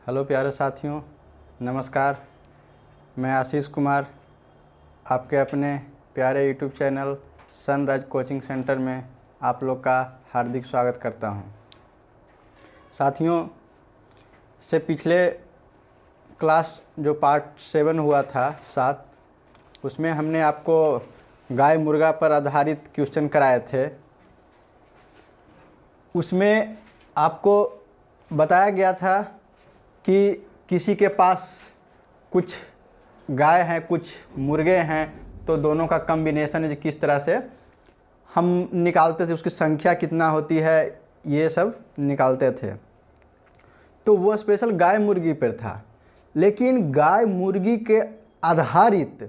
Hello प्यारे साथियों, नमस्कार। मैं आशीष कुमार आपके अपने प्यारे YouTube channel sunrise coaching centre में आप लोग का हार्दिक स्वागत करता हूं। साथियों से पिछले क्लास जो पार्ट 7 हुआ था 7, उसमें हमने आपको गाय मुर्गा पर आधारित क्वेश्चन कराए थे। उसमें आपको बताया गया था कि किसी के पास कुछ गाय हैं, कुछ मुर्गे हैं, तो दोनों का कॉम्बिनेशन किस तरह से हम निकालते थे, उसकी संख्या कितना होती है, ये सब निकालते थे। तो वो स्पेशल गाय मुर्गी पर था। लेकिन गाय मुर्गी के आधारित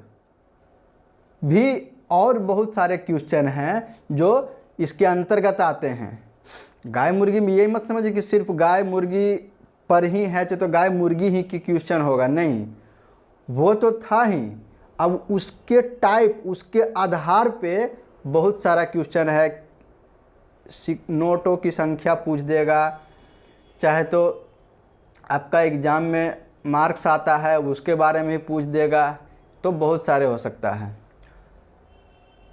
भी और बहुत सारे क्वेश्चन हैं जो इसके अंतर्गत आते हैं। गाय मुर्गी में यही मत समझिए कि सिर्फ गाय मुर्गी पर ही है तो गाय मुर्गी ही की क्वेश्चन होगा, नहीं, वो तो था ही। अब उसके टाइप, उसके आधार पे बहुत सारा क्वेश्चन है। नोटों की संख्या पूछ देगा, चाहे तो आपका एग्ज़ाम में मार्क्स आता है उसके बारे में भी पूछ देगा, तो बहुत सारे हो सकता है।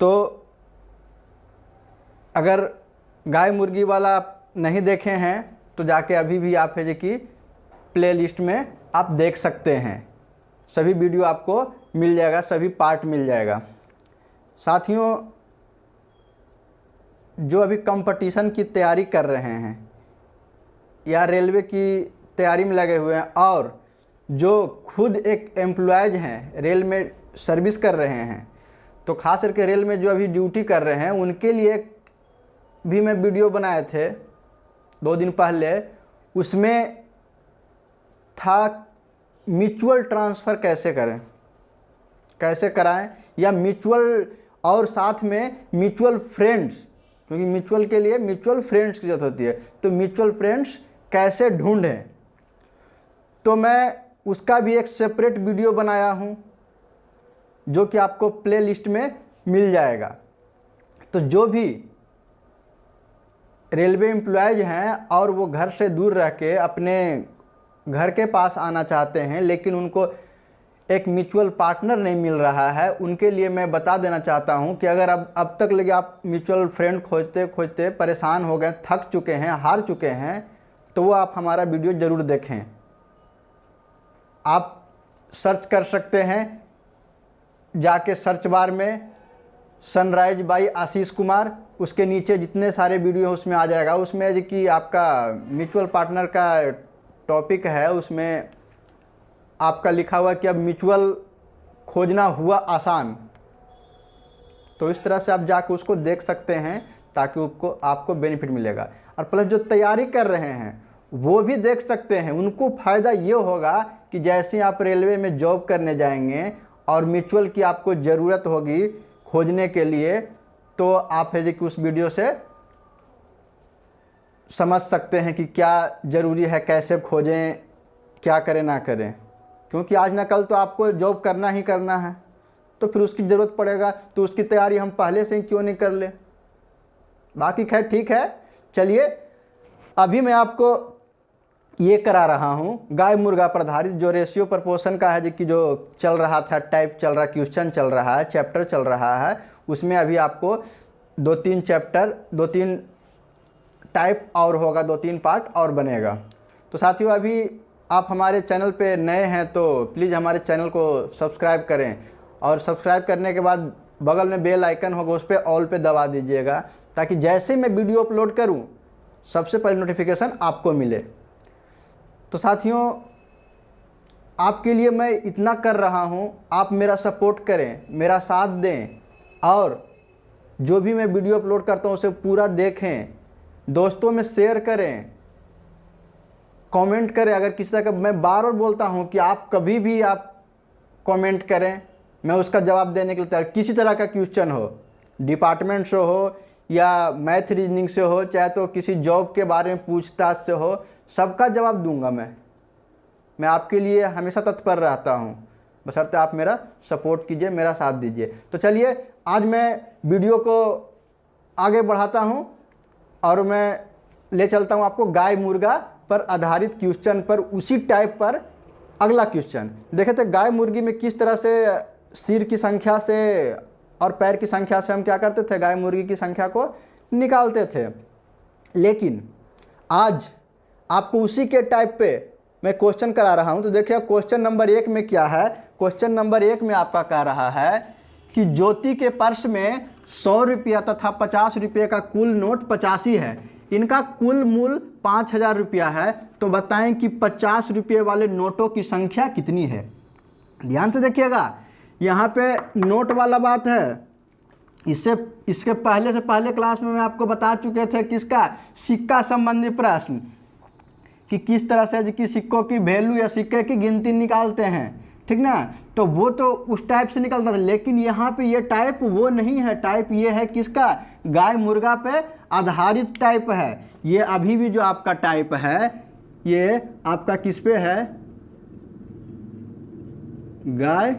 तो अगर गाय मुर्गी वाला आप नहीं देखे हैं तो जाके अभी भी आप है कि प्ले लिस्ट में आप देख सकते हैं। सभी वीडियो आपको मिल जाएगा, सभी पार्ट मिल जाएगा। साथियों, जो अभी कंपटीशन की तैयारी कर रहे हैं या रेलवे की तैयारी में लगे हुए हैं और जो खुद एक एम्प्लॉयज़ हैं, रेल में सर्विस कर रहे हैं, तो खास करके रेल में जो अभी ड्यूटी कर रहे हैं उनके लिए भी मैं वीडियो बनाए थे 2 दिन पहले। उसमें था म्यूचुअल ट्रांसफ़र कैसे करें, कैसे कराएं, या म्यूचुअल और साथ में म्यूचुअल फ्रेंड्स, क्योंकि म्यूचुअल के लिए म्यूचुअल फ्रेंड्स की ज़रूरत होती है, तो म्यूचुअल फ्रेंड्स कैसे ढूंढें। तो मैं उसका भी एक सेपरेट वीडियो बनाया हूं जो कि आपको प्ले लिस्ट में मिल जाएगा। तो जो भी रेलवे एम्प्लॉयज़ हैं और वो घर से दूर रह के अपने घर के पास आना चाहते हैं लेकिन उनको एक म्यूचुअल पार्टनर नहीं मिल रहा है, उनके लिए मैं बता देना चाहता हूं कि अगर अब तक लगे आप म्यूचुअल फ्रेंड खोजते खोजते परेशान हो गए, थक चुके हैं, हार चुके हैं, तो वो आप हमारा वीडियो ज़रूर देखें। आप सर्च कर सकते हैं जाके सर्च बार में सनराइज बाई आशीष कुमार, उसके नीचे जितने सारे वीडियो उसमें आ जाएगा। उसमें जो कि आपका म्यूचुअल पार्टनर का टॉपिक है, उसमें आपका लिखा हुआ कि अब म्यूचुअल खोजना हुआ आसान। तो इस तरह से आप जाकर उसको देख सकते हैं ताकि आपको बेनिफिट मिलेगा। और प्लस जो तैयारी कर रहे हैं वो भी देख सकते हैं। उनको फ़ायदा ये होगा कि जैसे आप रेलवे में जॉब करने जाएंगे और म्यूचुअल की आपको ज़रूरत होगी खोजने के लिए, तो आप है कि उस वीडियो से समझ सकते हैं कि क्या ज़रूरी है, कैसे खोजें, क्या करें ना करें। क्योंकि आज ना कल तो आपको जॉब करना ही करना है, तो फिर उसकी ज़रूरत पड़ेगा, तो उसकी तैयारी हम पहले से ही क्यों नहीं कर ले। बाकी खैर ठीक है, चलिए अभी मैं आपको ये करा रहा हूँ गाय मुर्गा पर आधारित जो रेशियो प्रपोर्शन का है, जो चल रहा था, टाइप चल रहा, क्वेश्चन चल रहा है, चैप्टर चल रहा है। उसमें अभी आपको 2-3 चैप्टर, 2-3 टाइप और होगा, 2-3 पार्ट और बनेगा। तो साथियों, अभी आप हमारे चैनल पे नए हैं तो प्लीज़ हमारे चैनल को सब्सक्राइब करें, और सब्सक्राइब करने के बाद बगल में बेल आइकन होगा, उस पर ऑल पे दबा दीजिएगा, ताकि जैसे मैं वीडियो अपलोड करूं सबसे पहले नोटिफिकेशन आपको मिले। तो साथियों, आपके लिए मैं इतना कर रहा हूं, आप मेरा सपोर्ट करें, मेरा साथ दें, और जो भी मैं वीडियो अपलोड करता हूं उसे पूरा देखें, दोस्तों में शेयर करें, कमेंट करें। अगर किसी तरह का, मैं बार बार बोलता हूं कि आप कभी भी आप कमेंट करें, मैं उसका जवाब देने के लिए तैयार। किसी तरह का क्वेश्चन हो, डिपार्टमेंट से हो या मैथ रीजनिंग से हो, चाहे तो किसी जॉब के बारे में पूछताछ से हो, सबका जवाब दूंगा मैं आपके लिए हमेशा तत्पर रहता हूं, बशर्ते आप मेरा सपोर्ट कीजिए, मेरा साथ दीजिए। तो चलिए आज मैं वीडियो को आगे बढ़ाता हूं और मैं ले चलता हूं आपको गाय मुर्गा पर आधारित क्वेश्चन पर उसी टाइप पर अगला क्वेश्चन देखे थे। गाय मुर्गी में किस तरह से सिर की संख्या से और पैर की संख्या से हम क्या करते थे, गाय मुर्गी की संख्या को निकालते थे। लेकिन आज आपको उसी के टाइप पे मैं क्वेश्चन करा रहा हूं। तो देखिए क्वेश्चन नंबर 1 में क्या है। क्वेश्चन नंबर 1 में आपका कह रहा है कि ज्योति के पर्स में 100 रुपया तथा 50 रुपये का कुल नोट 85 है। इनका कुल मूल्य 5000 रुपया है। तो बताएं कि 50 रुपये वाले नोटों की संख्या कितनी है। ध्यान से देखिएगा, यहाँ पे नोट वाला बात है। इसके पहले क्लास में मैं आपको बता चुके थे किसका, सिक्का संबंधी प्रश्न, कि किस तरह से कि सिक्कों की वैल्यू या सिक्के की गिनती निकालते हैं, ठीक ना। तो वो तो उस टाइप से निकलता था, लेकिन यहाँ पे ये टाइप वो नहीं है। टाइप ये है किसका, गाय मुर्गा पे आधारित टाइप है। ये अभी भी जो आपका टाइप है ये आपका किस पे है, गाय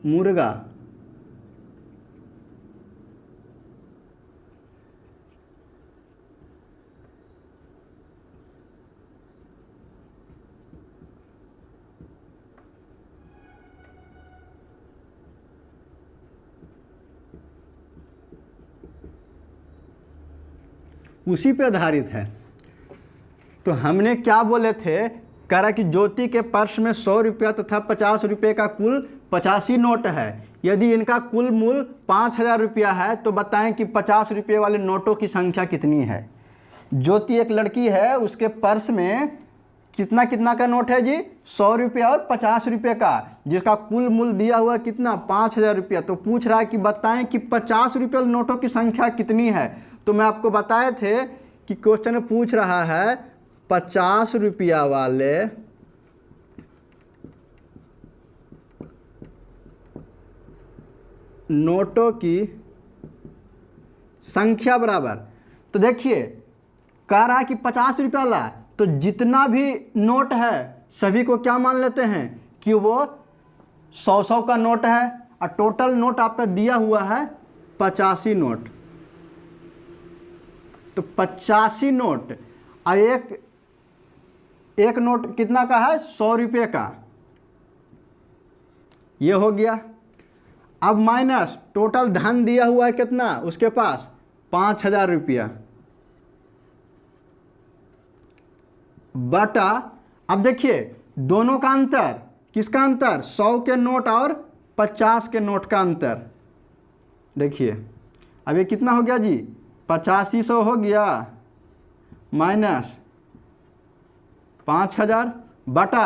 मुर्गा। उसी पे आधारित है। तो हमने क्या बोले थे, कह रहा कि ज्योति के पर्स में 100 रुपया तथा 50 रुपये का कुल 85 नोट है। यदि इनका कुल मूल्य 5000 रुपया है तो बताएं कि 50 रुपये वाले नोटों की संख्या कितनी है। ज्योति एक लड़की है, उसके पर्स में कितना कितना का नोट है जी, 100 रुपया और 50 रुपये का, जिसका कुल मूल्य दिया हुआ कितना, 5000 रुपया। तो पूछ रहा है कि बताएं कि 50 रुपये वाले नोटों की संख्या कितनी है। तो मैं आपको बताए थे कि क्वेश्चन पूछ रहा है 50 रुपया वाले नोटों की संख्या बराबर। तो देखिए कह रहा है कि 50 रुपया वाला, तो जितना भी नोट है सभी को क्या मान लेते हैं कि वो 100 का नोट है। और टोटल नोट आपका दिया हुआ है 85 नोट। तो 85 नोट और एक नोट कितना का है, 100 रुपये का, ये हो गया। अब माइनस टोटल धन दिया हुआ है कितना उसके पास, 5000 रुपया, बटा, अब देखिए दोनों का अंतर, किसका अंतर, 100 के नोट और 50 के नोट का अंतर। देखिए अब ये कितना हो गया जी, 8500 हो गया माइनस 5000 बटा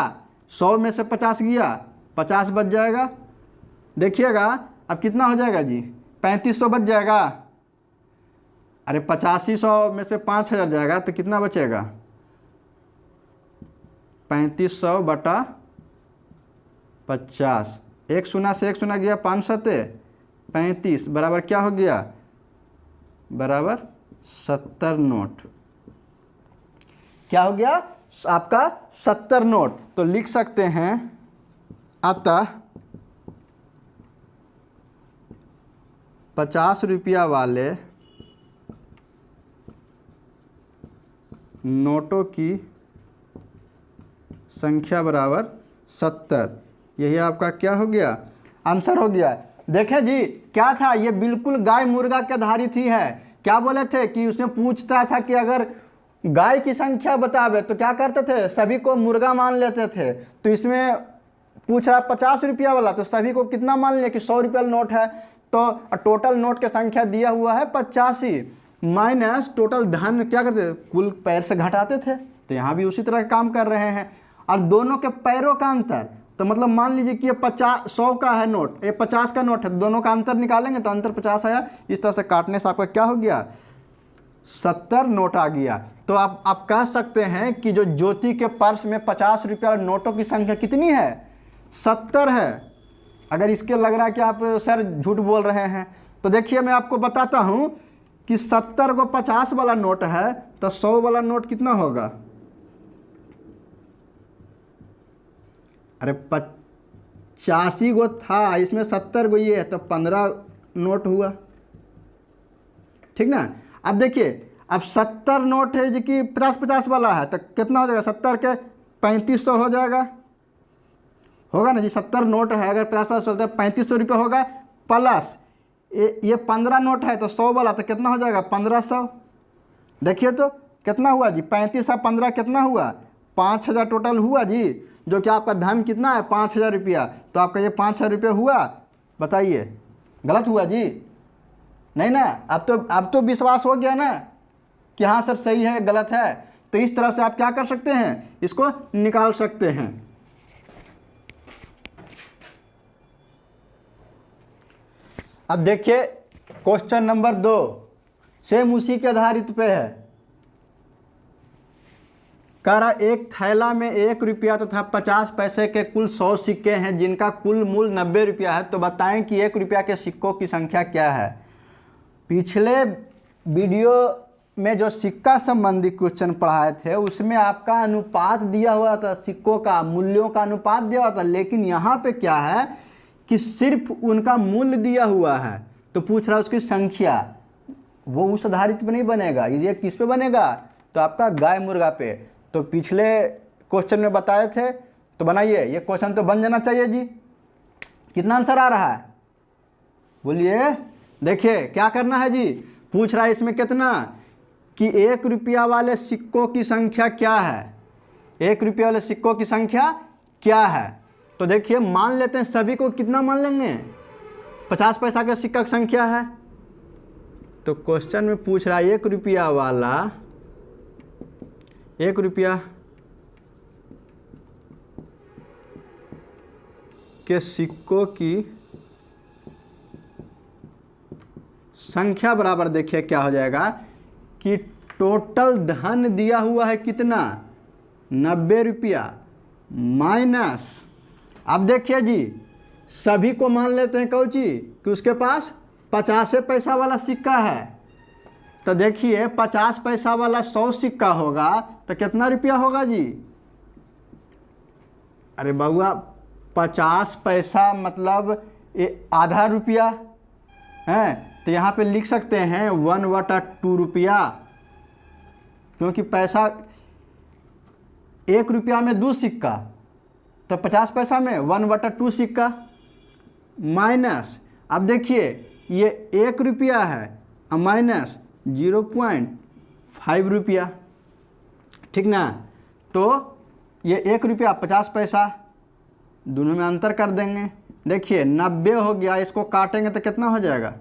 100 में से 50 गया, 50 बच जाएगा। देखिएगा अब कितना हो जाएगा जी, 3500 बच जाएगा। अरे 8500 में से 5000 जाएगा तो कितना बचेगा, 3500 बटा 50, एक शून्य से एक शून्य गया, 5 सत्ते 35 बराबर क्या हो गया, बराबर 70 नोट। क्या हो गया आपका 70 नोट। तो लिख सकते हैं अतः 50 रुपया वाले नोटों की संख्या बराबर 70। यही आपका क्या हो गया, आंसर हो गया। देखें जी क्या था, ये बिल्कुल गाय मुर्गा के आधारित ही है। क्या बोले थे कि उसने पूछता था कि अगर गाय की संख्या बतावे तो क्या करते थे, सभी को मुर्गा मान लेते थे। तो इसमें पूछ रहा 50 रुपया वाला, तो सभी को कितना मान लिया कि 100 रुपया नोट है। तो टोटल नोट की संख्या दिया हुआ है 85 माइनस टोटल धन क्या करते थे, कुल पैर से घटाते थे। तो यहाँ भी उसी तरह काम कर रहे हैं। और दोनों के पैरों का अंतर, तो मतलब मान लीजिए कि ये 100 का है नोट, ये 50 का नोट है, दोनों का अंतर निकालेंगे तो अंतर 50 आया। इस तरह से काटने से आपका क्या हो गया, 70 नोट आ गया। तो आप कह सकते हैं कि जो ज्योति के पर्स में 50 रुपया नोटों की संख्या कितनी है, 70 है। अगर इसके लग रहा है कि आप सर झूठ बोल रहे हैं, तो देखिए मैं आपको बताता हूँ कि 70 को 50 वाला नोट है तो 100 वाला नोट कितना होगा, अरे 85 गो था, इसमें 70 गो ये है, तो 15 नोट हुआ, ठीक ना। अब देखिए अब 70 नोट है जी कि 50-50 वाला है, तो कितना हो जाएगा, 70 के 3500 हो जाएगा, होगा ना जी। 70 नोट है, अगर 50-50 चलता है 3500 रुपये होगा, प्लस ये 15 नोट है तो 100 वाला, तो कितना हो जाएगा 1500। देखिए तो कितना हुआ जी, 35 और 15 कितना हुआ, 5000 टोटल हुआ जी, जो कि आपका धन कितना है 5000 रुपया। तो आपका ये 5000 रुपये हुआ, बताइए गलत हुआ जी, नहीं ना। अब तो विश्वास हो गया ना कि हाँ सर सही है गलत है। तो इस तरह से आप क्या कर सकते हैं, इसको निकाल सकते हैं। अब देखिए क्वेश्चन नंबर 2 सेम उसी के आधारित पे है। कह रहा एक थैला में 1 रुपया तथा 50 पैसे के कुल 100 सिक्के हैं जिनका कुल मूल्य 90 रुपया है, तो बताएं कि 1 रुपया के सिक्कों की संख्या क्या है। पिछले वीडियो में जो सिक्का संबंधी क्वेश्चन पढ़ाए थे उसमें आपका अनुपात दिया हुआ था, सिक्कों का मूल्यों का अनुपात दिया हुआ था, लेकिन यहाँ पे क्या है कि सिर्फ उनका मूल्य दिया हुआ है। तो पूछ रहा है उसकी संख्या, वो उस आधारित पे नहीं बनेगा, ये किस पे बनेगा, तो आपका गाय मुर्गा पे। तो पिछले क्वेश्चन में बताए थे, तो बनाइए, ये क्वेश्चन तो बन जाना चाहिए जी। कितना आंसर आ रहा है बोलिए। देखिए क्या करना है जी, पूछ रहा है इसमें कितना कि 1 रुपया वाले सिक्कों की संख्या क्या है, 1 रुपया वाले सिक्कों की संख्या क्या है। तो देखिए मान लेते हैं सभी को, कितना मान लेंगे, 50 पैसा का सिक्का की संख्या है। तो क्वेश्चन में पूछ रहा है 1 रुपया वाला, 1 रुपया के सिक्कों की संख्या बराबर, देखिए क्या हो जाएगा कि टोटल धन दिया हुआ है कितना 90 रुपया माइनस, अब देखिए जी सभी को मान लेते हैं कौची कि उसके पास 50 पैसा वाला सिक्का है। तो देखिए 50 पैसा वाला 100 सिक्का होगा तो कितना रुपया होगा जी, अरे बउआ 50 पैसा मतलब आधा रुपया है, तो यहाँ पे लिख सकते हैं 1/2 रुपया, क्योंकि पैसा 1 रुपया में 2 सिक्का, तो 50 पैसा में 1/2 सिक्का माइनस, अब देखिए ये 1 रुपया है माइनस 0.5 रुपया, ठीक ना। तो ये 1 रुपया 50 पैसा, दोनों में अंतर कर देंगे। देखिए 90 हो गया, इसको काटेंगे तो कितना हो जाएगा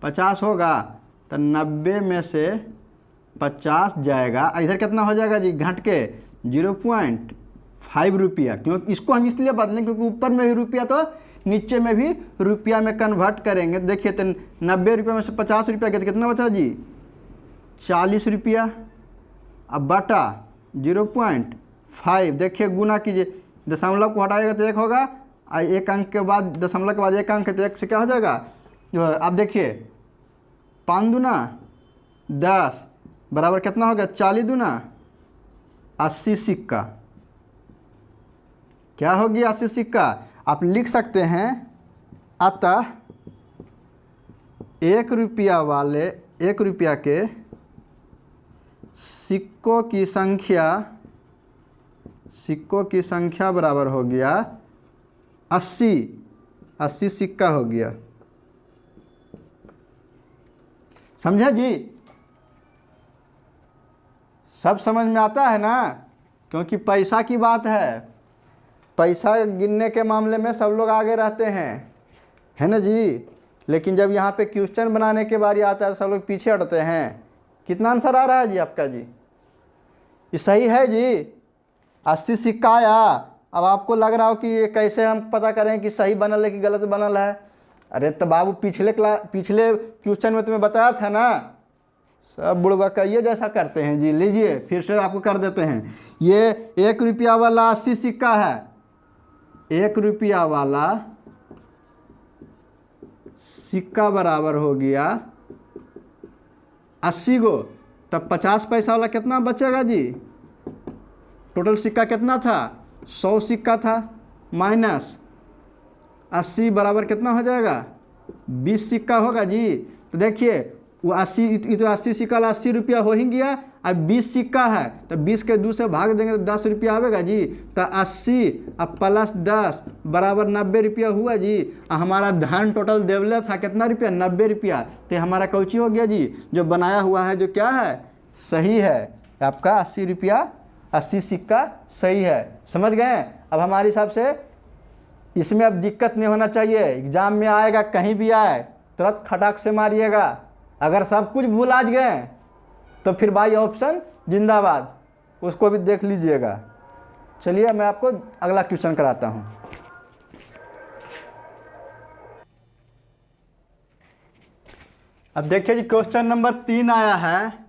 50 होगा, तो 90 में से 50 जाएगा, इधर कितना हो जाएगा जी घट के 0.5 रुपया, क्योंकि इसको हम इसलिए बदलें क्योंकि ऊपर में भी रुपया तो नीचे में भी रुपया में कन्वर्ट करेंगे। देखिए तो 90 रुपये में से 50 रुपया गया तो कितना बचा जी 40 रुपया, अब बटा 0.5, देखिए गुना कीजिए, दशमलव को हटाएगा तो 1 होगा, और 1 अंक के बाद दशमलव के बाद 1 अंक, तो 1 से क्या हो जाएगा जो, अब देखिए 5 दूना 10 बराबर कितना हो गया 40 दूना 80 सिक्का, क्या हो गया 80 सिक्का। आप लिख सकते हैं अतः 1 रुपया वाले 1 रुपया के सिक्कों की संख्या बराबर हो गया 80 सिक्का हो गया। समझे जी, सब समझ में आता है ना, क्योंकि पैसा की बात है, पैसा गिनने के मामले में सब लोग आगे रहते हैं, है ना जी। लेकिन जब यहाँ पे क्वेश्चन बनाने के बारी आता है तो सब लोग पीछे हटते हैं। कितना आंसर आ रहा है जी आपका जी, ये सही है जी 80 सिक्का आया। अब आपको लग रहा हो कि ये कैसे हम पता करें कि सही बनल है कि गलत बनल है। अरे तो बाबू पिछले क्वेश्चन में तुम्हें बताया था ना, सब बुड़बकइये जैसा करते हैं जी। लीजिए फिर से आपको कर देते हैं, ये 1 रुपया वाला 80 सिक्का है, 1 रुपया वाला सिक्का बराबर हो गया 80 गो, तब 50 पैसा वाला कितना बचेगा जी, टोटल सिक्का कितना था 100 सिक्का था, माइनस 80 बराबर कितना हो जाएगा 20 सिक्का होगा जी। तो देखिए वो 80, ये तो 80 सिक्का 80 रुपया हो ही गया। अब 20 सिक्का है तो 20 के 2 से भाग देंगे तो 10 रुपया आवेगा जी। तो 80 अब प्लस 10 बराबर 90 रुपया हुआ जी। हमारा धन टोटल देवले था कितना रुपया, 90 रुपया। तो हमारा कौची हो गया जी, जो बनाया हुआ है जो क्या है, सही है। आपका 80 रुपया 80 सिक्का सही है। समझ गए। अब हमारे हिसाब से इसमें अब दिक्कत नहीं होना चाहिए। एग्जाम में आएगा, कहीं भी आए तुरंत खटाक से मारिएगा। अगर सब कुछ भूल आज गए तो फिर भाई ऑप्शन जिंदाबाद, उसको भी देख लीजिएगा। चलिए मैं आपको अगला क्वेश्चन कराता हूँ। अब देखिए जी, क्वेश्चन नंबर 3 आया है।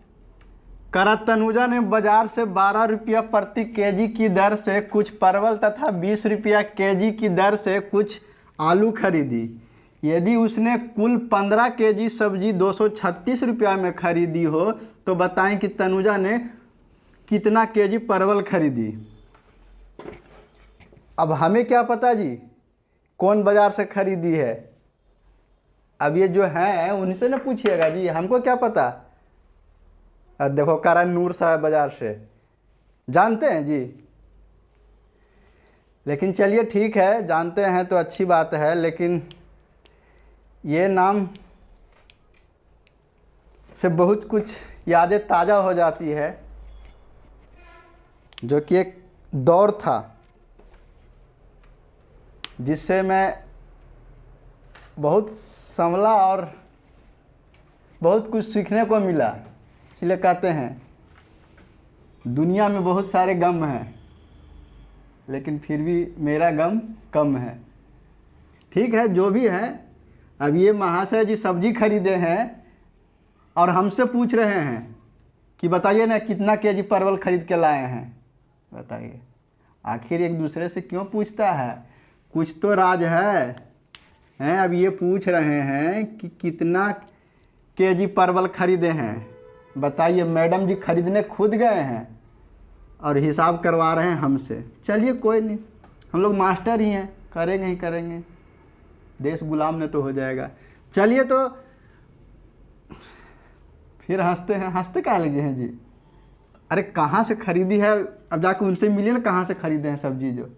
तनुजा ने बाजार से 12 रुपया प्रति केजी की दर से कुछ परवल तथा 20 रुपया केजी की दर से कुछ आलू खरीदी। यदि उसने कुल 15 केजी सब्जी 236 रुपया में खरीदी हो तो बताएं कि तनुजा ने कितना केजी परवल खरीदी। अब हमें क्या पता जी कौन बाजार से खरीदी है। अब ये जो है उनसे ना पूछिएगा जी, हमको क्या पता। अब देखो करण नूर साहब बाजार से जानते हैं जी। लेकिन चलिए ठीक है, जानते हैं तो अच्छी बात है, लेकिन ये नाम से बहुत कुछ यादें ताज़ा हो जाती है, जो कि एक दौर था जिससे मैं बहुत संभला और बहुत कुछ सीखने को मिला। इसलिए कहते हैं दुनिया में बहुत सारे गम हैं लेकिन फिर भी मेरा गम कम है। ठीक है, जो भी है। अब ये महाशय जी सब्जी खरीदे हैं और हमसे पूछ रहे हैं कि बताइए ना कितना केजी परवल खरीद के लाए हैं। बताइए, आखिर एक दूसरे से क्यों पूछता है, कुछ तो राज है। अब ये पूछ रहे हैं कि कितना केजी परवल खरीदे हैं। बताइए, मैडम जी खरीदने खुद गए हैं और हिसाब करवा रहे हैं हमसे। चलिए कोई नहीं, हम लोग मास्टर ही हैं, करेंगे ही करेंगे, देश गुलाम ने तो हो जाएगा। चलिए तो फिर हंसते हैं, हंसते कहाँ लगे हैं जी। अरे कहाँ से खरीदी है, अब जाकर उनसे मिलिए ना कहाँ से खरीदे हैं सब्जी। जो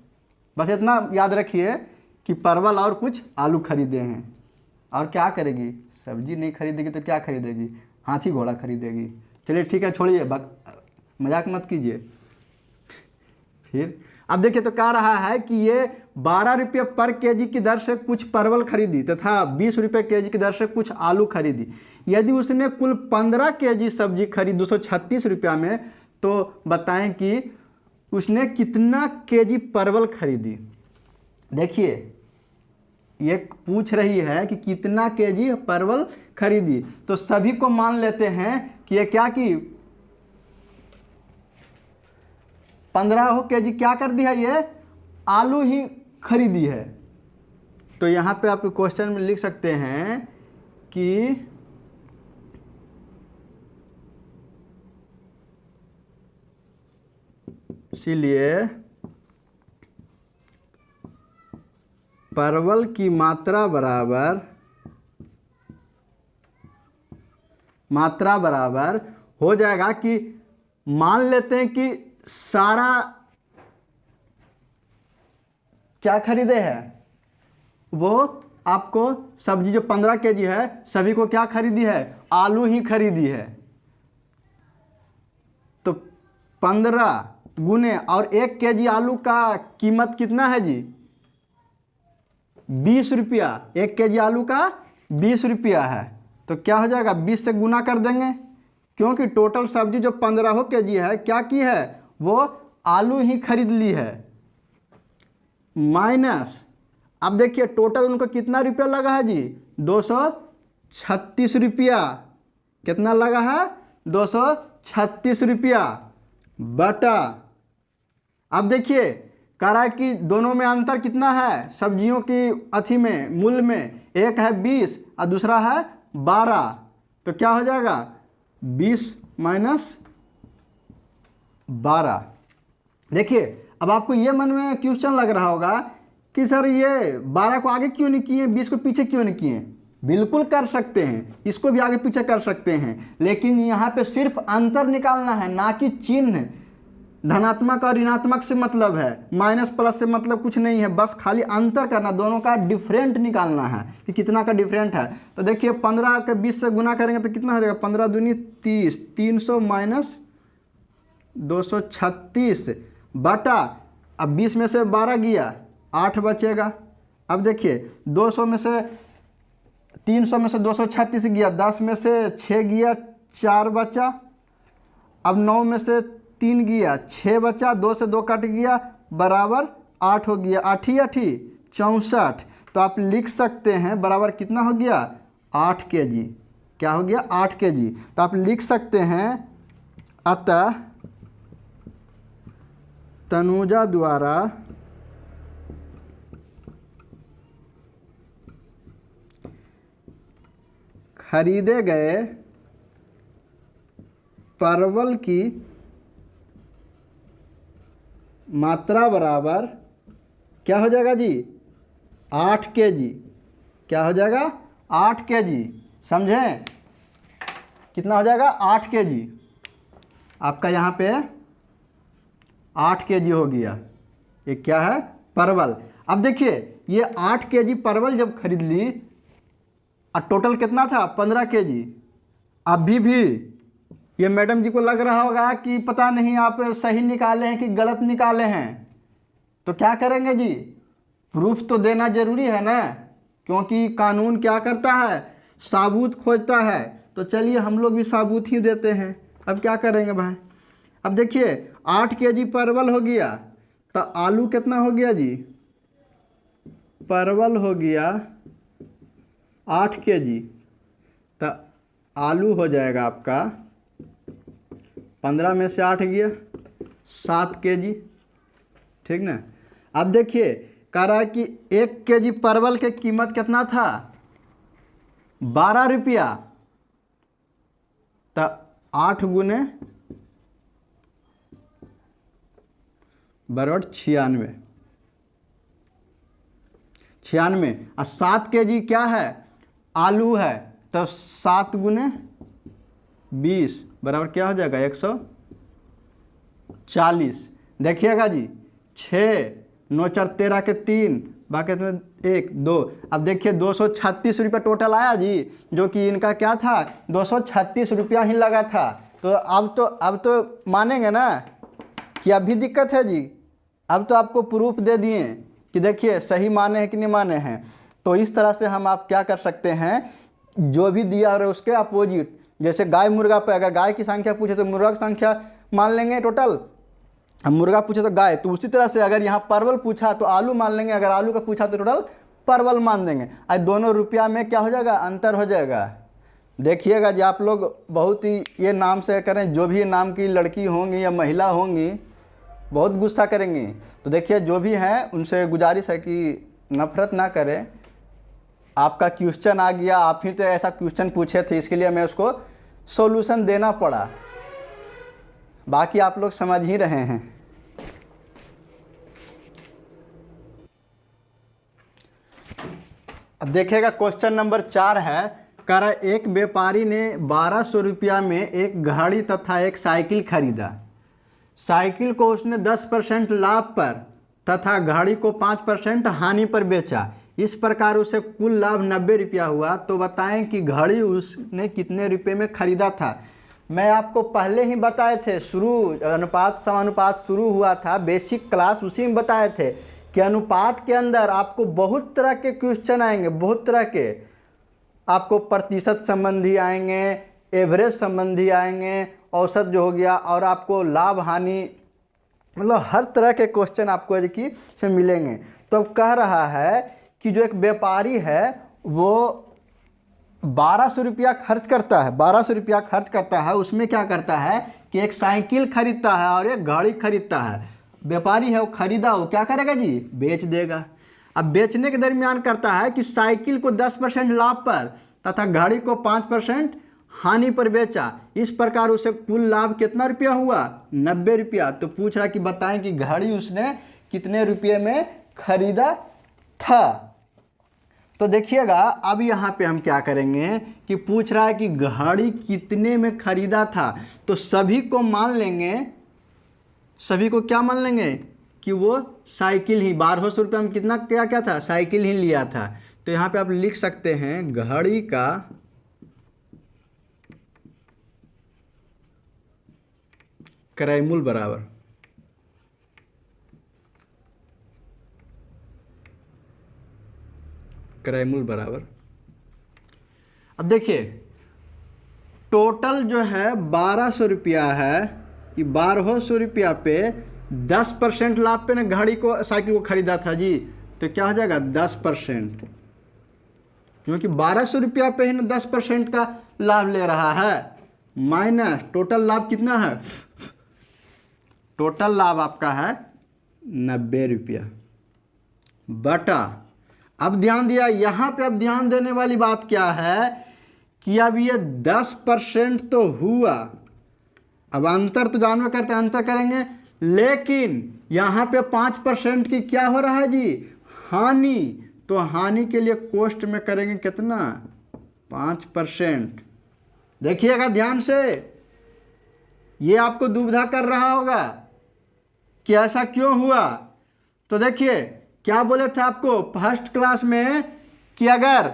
बस इतना याद रखिए कि परवल और कुछ आलू खरीदे हैं। और क्या करेगी, सब्जी नहीं खरीदेगी तो क्या खरीदेगी, हाथी घोड़ा खरीदेगी। चलिए ठीक है, छोड़िए, मजाक मत कीजिए। फिर अब देखिए तो कह रहा है कि ये 12 रुपये पर केजी की दर से कुछ परवल खरीदी तथा 20 रुपये केजी की दर से कुछ आलू खरीदी। यदि उसने कुल 15 केजी सब्जी खरीदी 236 रुपया में तो बताएं कि उसने कितना केजी परवल खरीदी। देखिए ये पूछ रही है कि कितना केजी परवल खरीदी, तो सभी को मान लेते हैं कि ये क्या की 15 केजी क्या कर दी है, ये आलू ही खरीदी है। तो यहाँ पे आप क्वेश्चन में लिख सकते हैं कि इसीलिए परवल की मात्रा बराबर हो जाएगा कि मान लेते हैं कि सारा क्या खरीदे हैं, वो आपको सब्जी जो 15 केजी है सभी को क्या खरीदी है, आलू ही खरीदी है। तो 15 गुने और 1 केजी आलू का कीमत कितना है जी, 20 रुपया। 1 केजी आलू का 20 रुपया है। तो क्या हो जाएगा, 20 से गुना कर देंगे, क्योंकि टोटल सब्जी जो 15 केजी है क्या की है, वो आलू ही खरीद ली है। माइनस, अब देखिए टोटल उनको कितना रुपया लगा है जी, 236 रुपया। कितना लगा है, 236 रुपया बटा। अब देखिए कह रहा है कि दोनों में अंतर कितना है, सब्जियों की अथी में मूल्य में, एक है 20 और दूसरा है 12। तो क्या हो जाएगा, 20 माइनस 12। देखिए अब आपको ये मन में क्वेश्चन लग रहा होगा कि सर ये 12 को आगे क्यों नहीं किए, 20 को पीछे क्यों नहीं किए। बिल्कुल कर सकते हैं, इसको भी आगे पीछे कर सकते हैं, लेकिन यहाँ पे सिर्फ अंतर निकालना है, ना कि चिन्ह। धनात्मक और ऋणात्मक से मतलब है, माइनस प्लस से मतलब कुछ नहीं है, बस खाली अंतर करना, दोनों का डिफरेंट निकालना है कि कितना का डिफरेंट है। तो देखिए 15 के 20 से गुना करेंगे तो कितना हो जाएगा, 15 दूनी 30, 300 माइनस 236 बटा, अब 20 में से 12 गया 8 बचेगा। अब देखिए 200 में से 300 में से 236 गया, 10 में से 6 गया 4 बचा, अब 9 में से 3 गया 6 बचा, 2 से 2 कट गया बराबर 8 हो गया, 8 ही 8 64। तो आप लिख सकते हैं बराबर कितना हो गया 8 kg, क्या हो गया 8 kg। तो आप लिख सकते हैं अतः तनुजा द्वारा खरीदे गए परवल की मात्रा बराबर क्या हो जाएगा जी 8 kg, क्या हो जाएगा 8 kg, समझें कितना हो जाएगा 8 kg, आपका यहाँ पे 8 kg हो गया। ये क्या है परवल। अब देखिए ये 8 kg परवल जब खरीद ली और टोटल कितना था 15 kg। अभी भी ये मैडम जी को लग रहा होगा कि पता नहीं आप सही निकाले हैं कि गलत निकाले हैं, तो क्या करेंगे जी, प्रूफ तो देना जरूरी है ना, क्योंकि कानून क्या करता है साबूत खोजता है। तो चलिए हम लोग भी साबूत ही देते हैं। अब क्या करेंगे भाई, अब देखिए 8 kg परवल हो गया, तो आलू कितना हो गया जी, परवल हो गया 8 kg, तो आलू हो जाएगा आपका 15 में से 8 गया 7 kg, ठीक ना। अब देखिए कह रहा है कि 1 kg परवल के कीमत कितना था 12 रुपया, तो 8 गुने बराबर 96, 96 और 7 kg क्या है आलू है, तो 7 गुने 20 बराबर क्या हो जाएगा 140। देखिएगा जी 6 9 4 13 के 3 बाकी में 1 2। अब देखिए 236 रुपया टोटल आया जी, जो कि इनका क्या था 236 रुपया ही लगा था। तो अब तो मानेंगे ना कि अभी दिक्कत है जी, अब तो आपको प्रूफ दे दिए कि देखिए सही माने हैं कि नहीं माने हैं। तो इस तरह से हम आप क्या कर सकते हैं, जो भी दिया रहे उसके अपोजिट, जैसे गाय मुर्गा पे अगर गाय की संख्या पूछे तो मुर्गा की संख्या मान लेंगे टोटल, हम मुर्गा पूछे तो गाय, तो उसी तरह से अगर यहाँ परवल पूछा तो आलू मान लेंगे, अगर आलू का पूछा तो टोटल परवल मान देंगे। आज दोनों रुपया में क्या हो जाएगा अंतर हो जाएगा। देखिएगा जी आप लोग बहुत ही ये नाम से करें, जो भी नाम की लड़की होंगी या महिला होंगी बहुत गुस्सा करेंगी। तो देखिए जो भी हैं उनसे गुजारिश है कि नफरत ना करें। आपका क्वेश्चन आ गया, आप ही तो ऐसा क्वेश्चन पूछे थे, इसके लिए मैं उसको सॉल्यूशन देना पड़ा, बाकी आप लोग समझ ही रहे हैं। अब देखिएगा क्वेश्चन नंबर 4 है, कह रहा एक व्यापारी ने 1200 रुपया में एक घड़ी तथा एक साइकिल खरीदा। साइकिल को उसने 10% लाभ पर तथा घड़ी को 5% हानि पर बेचा। इस प्रकार उसे कुल लाभ 90 रुपया हुआ। तो बताएं कि घड़ी उसने कितने रुपए में खरीदा था। मैं आपको पहले ही बताए थे, शुरू अनुपात समानुपात शुरू हुआ था बेसिक क्लास, उसी में बताए थे कि अनुपात के अंदर आपको बहुत तरह के क्वेश्चन आएंगे, बहुत तरह के आपको प्रतिशत संबंधी आएंगे, एवरेज संबंधी आएंगे, औसत जो हो गया, और आपको लाभ हानि, मतलब हर तरह के क्वेश्चन आपको कि से मिलेंगे। तो अब कह रहा है कि जो एक व्यापारी है वो 1200 रुपया खर्च करता है, 1200 रुपया खर्च करता है, उसमें क्या करता है कि एक साइकिल खरीदता है और एक घड़ी खरीदता है। व्यापारी है वो खरीदा, वो क्या करेगा जी बेच देगा। अब बेचने के दरमियान करता है कि साइकिल को 10% लाभ पर तथा घड़ी को 5% हानि पर बेचा। इस प्रकार उसे कुल लाभ कितना रुपया हुआ 90 रुपया। तो पूछ रहा कि बताएं कि घड़ी उसने कितने रुपये में खरीदा था। तो देखिएगा अब यहाँ पे हम क्या करेंगे कि पूछ रहा है कि घड़ी कितने में खरीदा था, तो सभी को मान लेंगे, सभी को क्या मान लेंगे कि वो साइकिल ही 1200 रुपये में कितना क्या क्या था, साइकिल ही लिया था। तो यहाँ पे आप लिख सकते हैं घड़ी का क्रय मूल्य बराबर क्रय मूल्य बराबर, अब देखिए टोटल जो है 1200 रुपया है, कि 1200 रुपया पे 10% लाभ पे ना घड़ी को साइकिल को खरीदा था जी, तो क्या हो जाएगा 10%, क्योंकि 1200 रुपया पे ही ना 10% का लाभ ले रहा है, माइनस टोटल लाभ कितना है, टोटल लाभ आपका है 90 रुपया, बटा अब ध्यान दिया यहाँ पे, अब ध्यान देने वाली बात क्या है कि अब ये 10% तो हुआ, अब अंतर तो जानवे करते हैं, अंतर करेंगे, लेकिन यहाँ पे 5% की क्या हो रहा है जी, हानि, तो हानि के लिए कोष्ट में करेंगे कितना 5%। देखिएगा ध्यान से, ये आपको दुविधा कर रहा होगा कि ऐसा क्यों हुआ। तो देखिए क्या बोले थे आपको फर्स्ट क्लास में कि अगर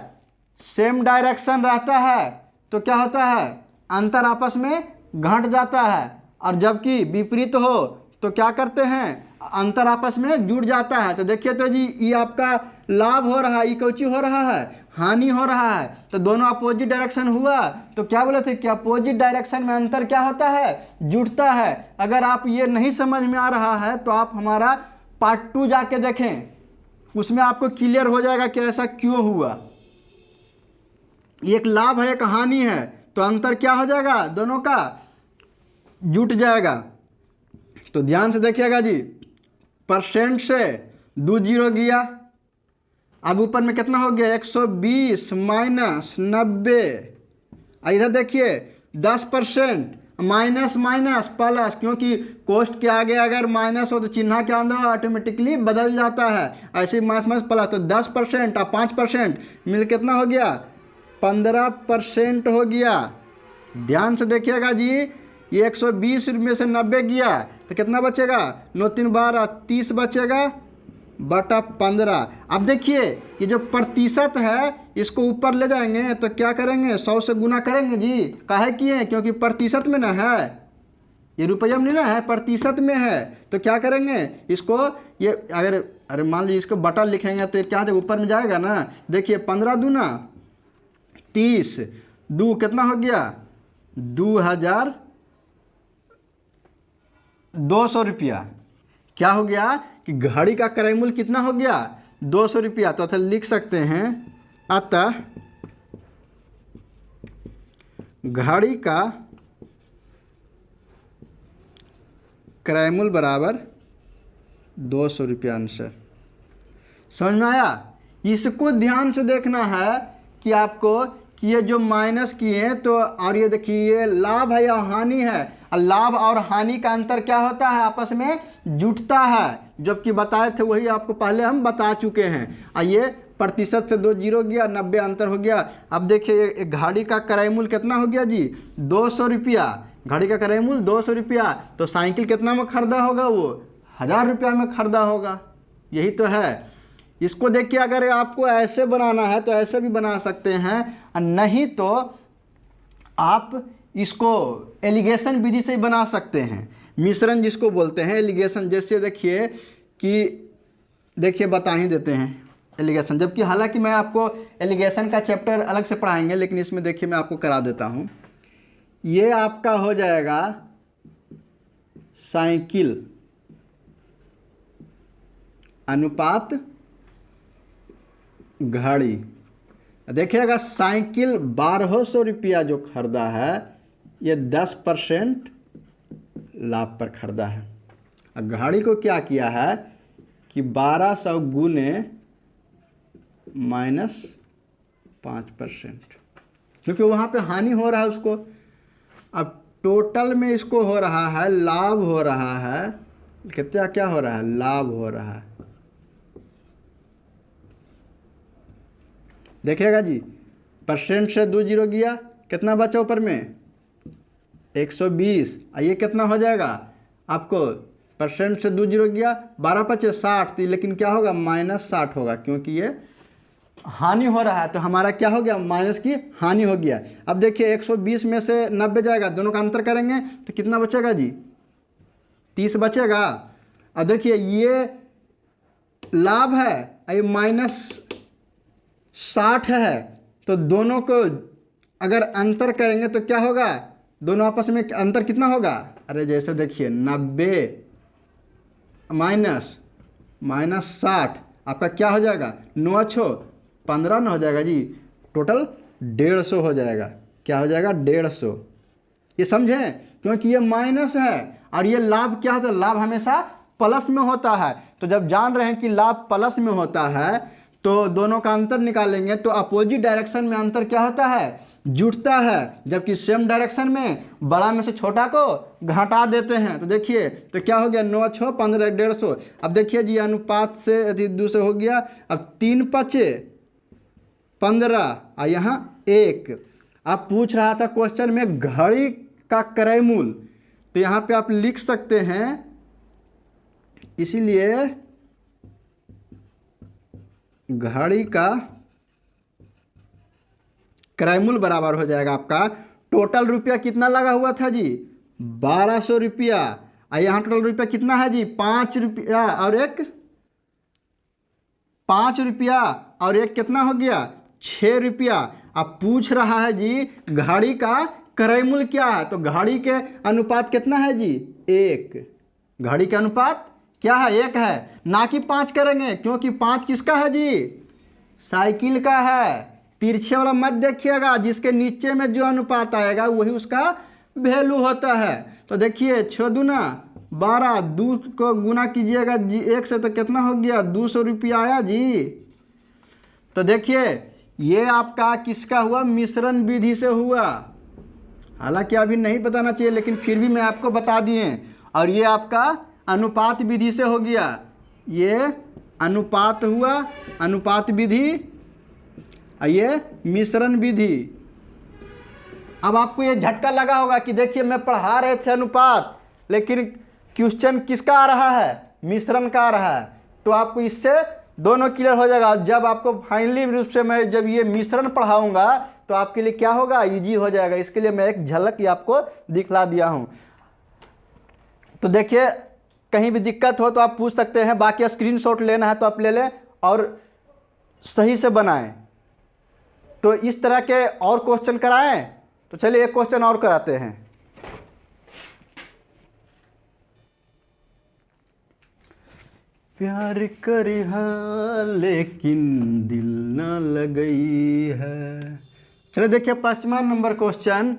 सेम डायरेक्शन रहता है तो क्या होता है, अंतर आपस में घट जाता है, और जबकि विपरीत हो तो क्या करते हैं, अंतर आपस में जुड़ जाता है। तो देखिए तो जी ये आपका लाभ हो रहा है, ये कौची हो रहा है, हानि हो रहा है, तो दोनों अपोजिट डायरेक्शन हुआ। तो क्या बोले थे कि अपोजिट डायरेक्शन में अंतर क्या होता है, जुड़ता है। अगर आप ये नहीं समझ में आ रहा है तो आप हमारा पार्ट 2 जाके देखें, उसमें आपको क्लियर हो जाएगा कि ऐसा क्यों हुआ। एक लाभ है एक हानि है, तो अंतर क्या हो जाएगा, दोनों का जुट जाएगा। तो ध्यान से देखिएगा जी, परसेंट से 2 जीरो गया, अब ऊपर में कितना हो गया 120 माइनस 90, इधर देखिए 10% माइनस माइनस प्लस, क्योंकि कोष्ट के आगे अगर माइनस हो तो चिन्ह के अंदर ऑटोमेटिकली बदल जाता है, ऐसे माइनस माइनस प्लस, तो 10% और 5% मिल कितना हो गया 15% हो गया। ध्यान से देखिएगा जी, ये 120 में से 90 गया तो कितना बचेगा, 9 3 12 30 बचेगा बटा 15। अब देखिए ये जो प्रतिशत है इसको ऊपर ले जाएंगे तो क्या करेंगे, 100 से गुना करेंगे जी, काहे किए, क्योंकि प्रतिशत में ना है, ये रुपया में नहीं ना है, प्रतिशत में है। तो क्या करेंगे इसको, ये अरे मान लीजिए इसको बटा लिखेंगे तो ये क्या ऊपर में जाएगा ना। देखिए 15 दूना 30, 2 कितना हो गया 2200 रुपया। क्या हो गया कि घड़ी का क्रय मूल्य कितना हो गया 200 रुपया। तो लिख सकते हैं अतः घड़ी का क्रय मूल्य बराबर 200 रुपया आंसर। समझ में आया। इसको ध्यान से देखना है कि आपको कि ये जो माइनस किए हैं तो, और ये देखिए ये लाभ है या हानि है, और लाभ और हानि का अंतर क्या होता है, आपस में जुटता है, जबकि बताए थे वही आपको पहले हम बता चुके हैं। और ये प्रतिशत से 2 जीरो गया, 90 अंतर हो गया। अब देखिए घड़ी का क्रय मूल्य कितना हो गया जी 200 रुपया, घड़ी का क्रय मूल्य 200 रुपया, तो साइकिल कितना में खरीदा होगा, वो 1000 रुपया में खरीदा होगा। यही तो है। इसको देखिए अगर आपको ऐसे बनाना है तो ऐसे भी बना सकते हैं, और नहीं तो आप इसको एलिगेशन विधि से बना सकते हैं, मिश्रण जिसको बोलते हैं एलिगेशन। जैसे देखिए कि देखिए बता ही देते हैं एलिगेशन, जबकि हालांकि मैं आपको एलिगेशन का चैप्टर अलग से पढ़ाएंगे, लेकिन इसमें देखिए मैं आपको करा देता हूँ। ये आपका हो जाएगा साइकिल अनुपात घड़ी। देखिएगा साइकिल 1200 रुपया जो खरीदा है ये 10% लाभ पर खरीदा है। घड़ी को क्या किया है कि 1200 गुने -5%, क्योंकि वहाँ पे हानि हो रहा है उसको। अब टोटल में इसको हो रहा है लाभ हो रहा है, कितना क्या हो रहा है लाभ हो रहा है। देखिएगा जी, परसेंट से 2 जीरो गया, कितना बचा ऊपर में 120। ये कितना हो जाएगा आपको, परसेंट से 2 जीरो गया, 12 पचे 60, लेकिन क्या होगा -60 होगा, क्योंकि ये हानि हो रहा है, तो हमारा क्या हो गया, माइनस की हानि हो गया। अब देखिए 120 में से 90 जाएगा, दोनों का अंतर करेंगे तो कितना बचेगा जी, 30 बचेगा। अब देखिए ये लाभ है, ये -60 है, तो दोनों को अगर अंतर करेंगे तो क्या होगा, दोनों आपस में अंतर कितना होगा, अरे जैसे देखिए 90 -60 आपका क्या हो जाएगा, 9 छो 15 न हो जाएगा जी, टोटल 150 हो जाएगा। क्या हो जाएगा 150, ये समझें, क्योंकि ये माइनस है और ये लाभ क्या होता है, लाभ हमेशा प्लस में होता है। तो जब जान रहे हैं कि लाभ प्लस में होता है तो दोनों का अंतर निकालेंगे तो अपोजिट डायरेक्शन में अंतर क्या होता है, जुटता है, जबकि सेम डायरेक्शन में बड़ा में से छोटा को घटा देते हैं। तो देखिए तो क्या हो गया, 9 छो 15 150। अब देखिए जी अनुपात से 2 से हो गया, अब 3 पचे 15 और यहाँ 1। आप पूछ रहा था क्वेश्चन में घड़ी का क्रय मूल, तो यहाँ पे आप लिख सकते हैं, इसीलिए घड़ी का क्रय मूल बराबर हो जाएगा आपका, टोटल रुपया कितना लगा हुआ था जी 1200 रुपया, और यहाँ टोटल रुपया कितना है जी 5 रुपया और 1 5 रुपया और 1 कितना हो गया 6 रुपया। अब पूछ रहा है जी घड़ी का क्रय मूल्य क्या है, तो घड़ी के अनुपात कितना है जी 1, घड़ी का अनुपात क्या है 1 है, ना कि 5 करेंगे, क्योंकि 5 किसका है जी, साइकिल का है। तिरछे वाला मत देखिएगा, जिसके नीचे में जो अनुपात आएगा वही उसका वैल्यू होता है। तो देखिए 6 दूना 12, 2 को गुना कीजिएगा जी 1 से, तो कितना हो गया 200 रुपया आया जी। तो देखिए ये आपका किसका हुआ, मिश्रण विधि से हुआ, हालांकि अभी नहीं बताना चाहिए लेकिन फिर भी मैं आपको बता दिए। और ये आपका अनुपात विधि से हो गया, ये अनुपात हुआ, अनुपात विधि, ये मिश्रण विधि। अब आपको ये झटका लगा होगा कि देखिए मैं पढ़ा रहे थे अनुपात, लेकिन क्वेश्चन किसका आ रहा है, मिश्रण का आ रहा है। तो आपको इससे दोनों क्लियर हो जाएगा। जब आपको फाइनली रूप से मैं जब ये मिश्रण पढ़ाऊंगा तो आपके लिए क्या होगा, इजी हो जाएगा। इसके लिए मैं एक झलक ही आपको दिखला दिया हूं। तो देखिए कहीं भी दिक्कत हो तो आप पूछ सकते हैं, बाकी स्क्रीनशॉट लेना है तो आप ले लें और सही से बनाएं। तो इस तरह के और क्वेश्चन कराएं, तो चलिए एक क्वेश्चन और कराते हैं। प्यार करिहा लेकिन दिल ना लगई है। चलिए देखिए 5वां नंबर क्वेश्चन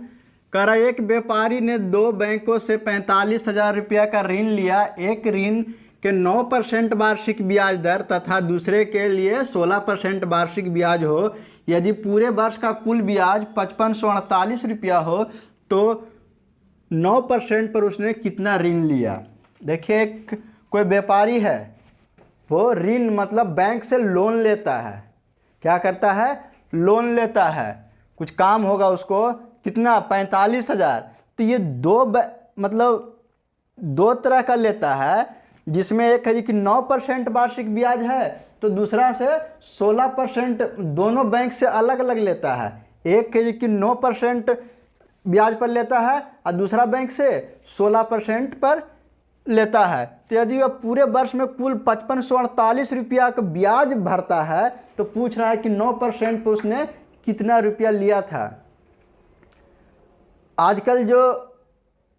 कह रहा, एक व्यापारी ने 2 बैंकों से 45,000 रुपया का ऋण लिया। एक ऋण के 9% वार्षिक ब्याज दर तथा दूसरे के लिए 16% वार्षिक ब्याज हो। यदि पूरे वर्ष का कुल ब्याज 5548 रुपया हो तो 9% पर उसने कितना ऋण लिया। देखिए कोई व्यापारी है, वो ऋण मतलब बैंक से लोन लेता है, क्या करता है, लोन लेता है, कुछ काम होगा उसको, कितना 45,000। तो ये मतलब 2 तरह का लेता है, जिसमें एक है कि 9% वार्षिक ब्याज है तो दूसरा से 16%, दोनों बैंक से अलग अलग लेता है। एक है कि 9% ब्याज पर लेता है और दूसरा बैंक से 16% पर लेता है। तो यदि वह पूरे वर्ष में कुल 5548 रुपया का ब्याज भरता है तो पूछ रहा है कि 9% पर उसने कितना रुपया लिया था। आजकल जो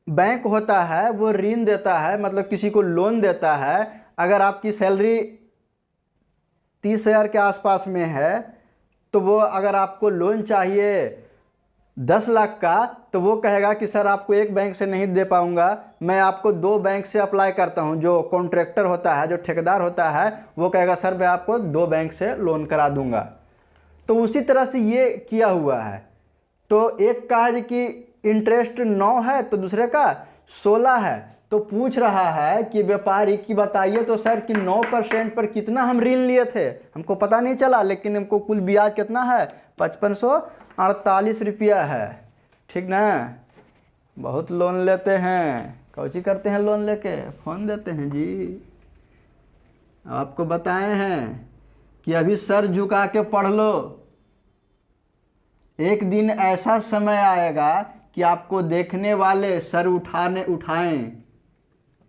बैंक होता है वो ऋण देता है, मतलब किसी को लोन देता है। अगर आपकी सैलरी 30,000 के आसपास में है तो वो अगर आपको लोन चाहिए 10 लाख का तो वो कहेगा कि सर आपको एक बैंक से नहीं दे पाऊंगा, मैं आपको 2 बैंक से अप्लाई करता हूं। जो कॉन्ट्रैक्टर होता है, जो ठेकेदार होता है, वो कहेगा सर मैं आपको 2 बैंक से लोन करा दूंगा। तो उसी तरह से ये किया हुआ है। तो एक का है कि इंटरेस्ट 9 है तो दूसरे का 16 है। तो पूछ रहा है कि व्यापारी की बताइए तो सर कि 9% पर कितना हम ऋण लिए थे, हमको पता नहीं चला, लेकिन हमको कुल ब्याज कितना है 5548 रुपया है। ठीक ना। बहुत लोन लेते हैं, कौची करते हैं लोन लेके, फोन देते हैं जी। आपको बताए हैं कि अभी सर झुका के पढ़ लो, एक दिन ऐसा समय आएगा कि आपको देखने वाले सर उठाएं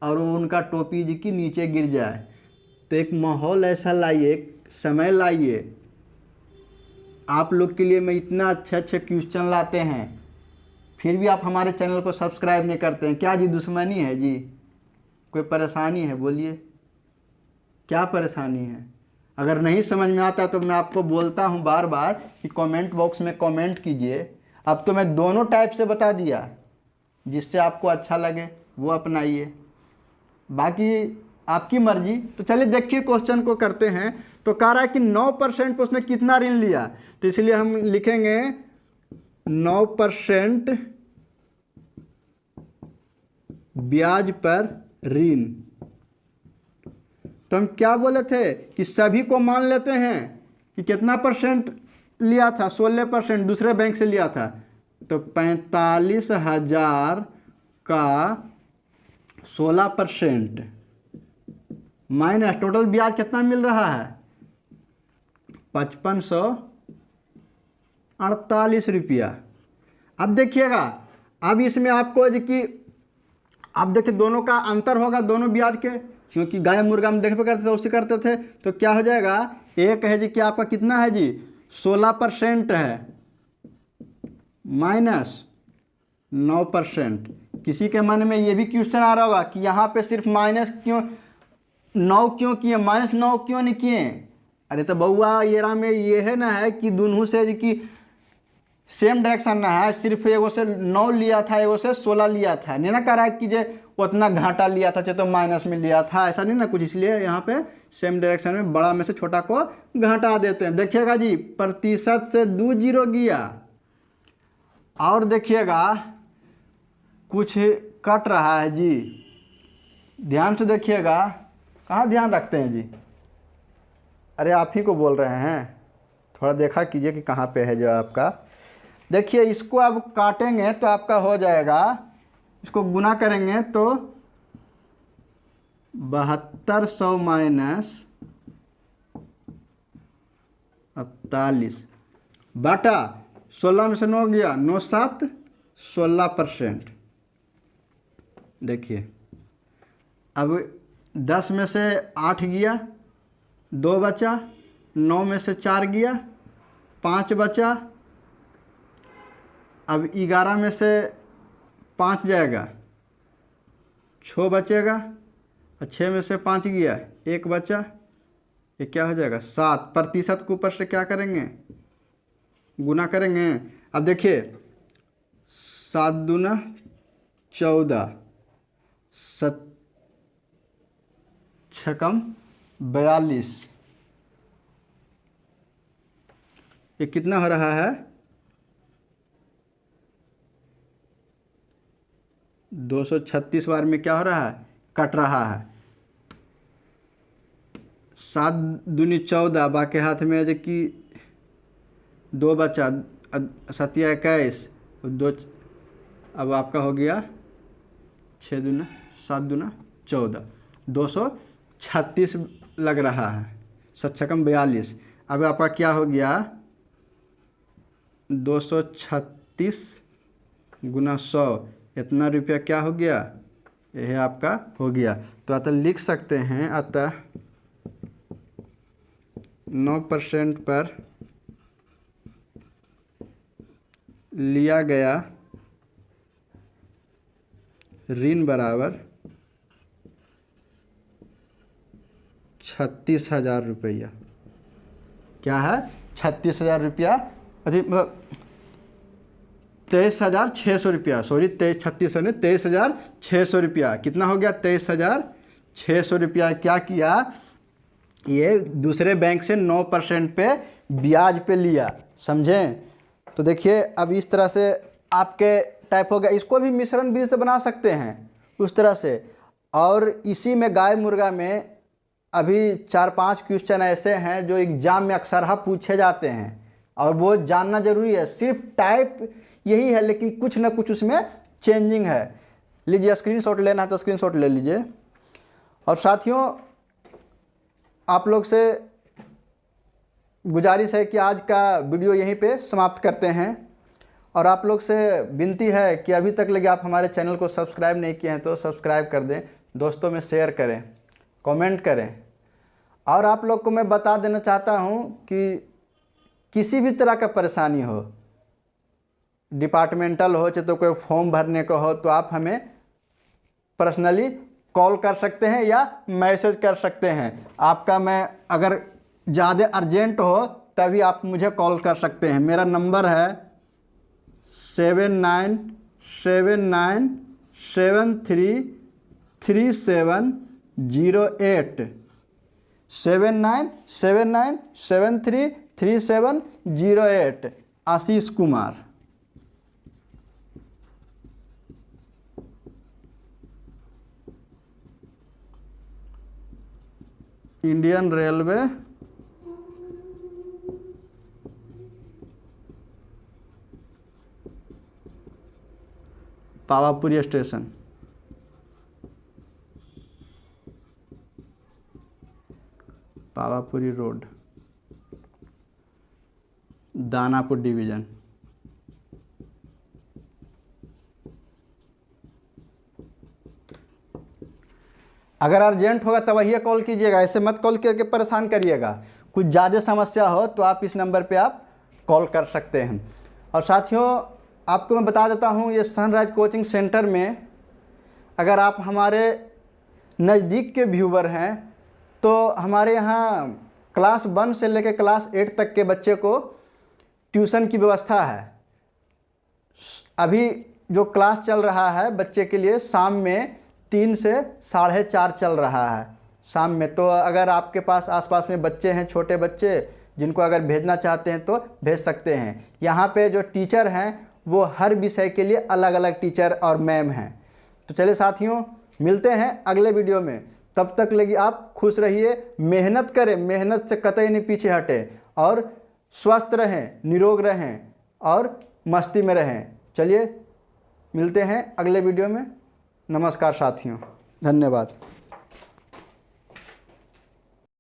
और वो उनका टोपी जी की नीचे गिर जाए। तो एक माहौल ऐसा लाइए, एक समय लाइए। आप लोग के लिए मैं इतना अच्छे क्वेश्चन लाते हैं, फिर भी आप हमारे चैनल को सब्सक्राइब नहीं करते हैं। क्या जी दुश्मनी है जी, कोई परेशानी है, बोलिए क्या परेशानी है? अगर नहीं समझ में आता तो मैं आपको बोलता हूँ बार बार कि कमेंट बॉक्स में कमेंट कीजिए। अब तो मैं दोनों टाइप से बता दिया, जिससे आपको अच्छा लगे वो अपनाइए, बाकी आपकी मर्जी। तो चलिए देखिए क्वेश्चन को करते हैं। तो कह रहा है कि 9% पर उसने कितना ऋण लिया, तो इसलिए हम लिखेंगे 9% ब्याज पर ऋण। तो हम क्या बोले थे कि सभी को मान लेते हैं कि कितना परसेंट लिया था, 16% दूसरे बैंक से लिया था। तो 45,000 का 16% माइनस टोटल ब्याज कितना मिल रहा है 5548 रुपया। अब देखिएगा, अब इसमें आपको जो कि अब देखिए दोनों का अंतर होगा, दोनों ब्याज के, क्योंकि गाय मुर्गा हम देखते करते थे उससे करते थे। तो क्या हो जाएगा, एक है जी कि आपका कितना है जी 16% है माइनस 9%। किसी के मन में ये भी क्वेश्चन आ रहा होगा कि यहाँ पे सिर्फ माइनस क्यों 9 क्यों किए, -9 क्यों नहीं किए? अरे तो बउआ येरा में ये है ना है कि दोनों से जी कि सेम डायरेक्शन ना है, सिर्फ एगो से 9 लिया था, एगो से 16 लिया था। नहीं ना कह रहा है कि जो उतना घाटा लिया था चाहे तो माइनस में लिया था, ऐसा नहीं ना कुछ। इसलिए यहाँ पे सेम डायरेक्शन में बड़ा में से छोटा को घाटा देते हैं। देखिएगा जी प्रतिशत से 2 जीरो गया, और देखिएगा कुछ कट रहा है जी, ध्यान से देखिएगा। कहाँ ध्यान रखते हैं जी, अरे आप ही को बोल रहे हैं, थोड़ा देखा कीजिए कि कहाँ पे है जो आपका। देखिए इसको अब काटेंगे तो आपका हो जाएगा, इसको गुना करेंगे तो 7200 माइनस 48 बाटा 16 में से 9 गया, 9 7 16%। देखिए अब 10 में से 8 गया, 2 बचा, 9 में से 4 गया, 5 बचा। अब 11 में से 5 जाएगा, 6 बचेगा, और 6 में से 5 गया, 1 बचा, ये क्या हो जाएगा 7। प्रतिशत के ऊपर से क्या करेंगे, गुना करेंगे। अब देखिए 7 दूना 14, 7 छकम 42, ये कितना हो रहा है 236 बार में क्या हो रहा है, कट रहा है। 7 दूनी 14, बाकी हाथ में जो कि 2 बचा, 7 21, 2, अब आपका हो गया 6 दूना 7 दूना 14, 236 लग रहा है, 7 छकम 42। अब आपका क्या हो गया 236 गुना 100, इतना रुपया क्या हो गया, यह आपका हो गया। तो अतः लिख सकते हैं, अतः 9% पर लिया गया ऋण बराबर 36,000 रुपया। क्या है 36,000 रुपया, अधिक मतलब 23,600 रुपया, सॉरी 3600 नहीं 23,600 रुपया। कितना हो गया 23,600 रुपया। क्या किया, ये दूसरे बैंक से 9% पे ब्याज पे लिया, समझें। तो देखिए अब इस तरह से आपके टाइप हो गया, इसको भी मिश्रण बीज से बना सकते हैं उस तरह से। और इसी में गाय मुर्गा में अभी 4-5 क्वेश्चन ऐसे हैं जो एग्जाम में अक्सर पूछे जाते हैं और वो जानना जरूरी है। सिर्फ टाइप यही है लेकिन कुछ ना कुछ उसमें चेंजिंग है। लीजिए स्क्रीनशॉट लेना है तो स्क्रीनशॉट ले लीजिए। और साथियों आप लोग से गुजारिश है कि आज का वीडियो यहीं पे समाप्त करते हैं और आप लोग से विनती है कि अभी तक लगे आप हमारे चैनल को सब्सक्राइब नहीं किए हैं तो सब्सक्राइब कर दें, दोस्तों में शेयर करें, कमेंट करें। और आप लोग को मैं बता देना चाहता हूं कि किसी भी तरह का परेशानी हो, डिपार्टमेंटल हो चाहे तो कोई फॉर्म भरने का हो, तो आप हमें पर्सनली कॉल कर सकते हैं या मैसेज कर सकते हैं। आपका मैं अगर ज़्यादा अर्जेंट हो तभी आप मुझे कॉल कर सकते हैं। मेरा नंबर है 7979733708 7979733708। Ashish Kumar. Indian railway Pawapuri station, Pawapuri road, Danapur division. अगर अर्जेंट होगा तब वही कॉल कीजिएगा, ऐसे मत कॉल करके परेशान करिएगा। कुछ ज़्यादा समस्या हो तो आप इस नंबर पे आप कॉल कर सकते हैं। और साथियों आपको मैं बता देता हूँ, ये सनराइज कोचिंग सेंटर में अगर आप हमारे नज़दीक के व्यूवर हैं तो हमारे यहाँ क्लास 1 से लेकर क्लास 8 तक के बच्चे को ट्यूशन की व्यवस्था है। अभी जो क्लास चल रहा है बच्चे के लिए शाम में 3 से 4:30 चल रहा है शाम में। तो अगर आपके पास आसपास में बच्चे हैं, छोटे बच्चे जिनको अगर भेजना चाहते हैं तो भेज सकते हैं। यहाँ पे जो टीचर हैं वो हर विषय के लिए अलग अलग टीचर और मैम हैं। तो चलिए साथियों मिलते हैं अगले वीडियो में। तब तक लगी आप खुश रहिए, मेहनत करें, मेहनत से कतई नहीं पीछे हटे और स्वस्थ रहें, निरोग रहें और मस्ती में रहें। चलिए मिलते हैं अगले वीडियो में। नमस्कार साथियों, धन्यवाद।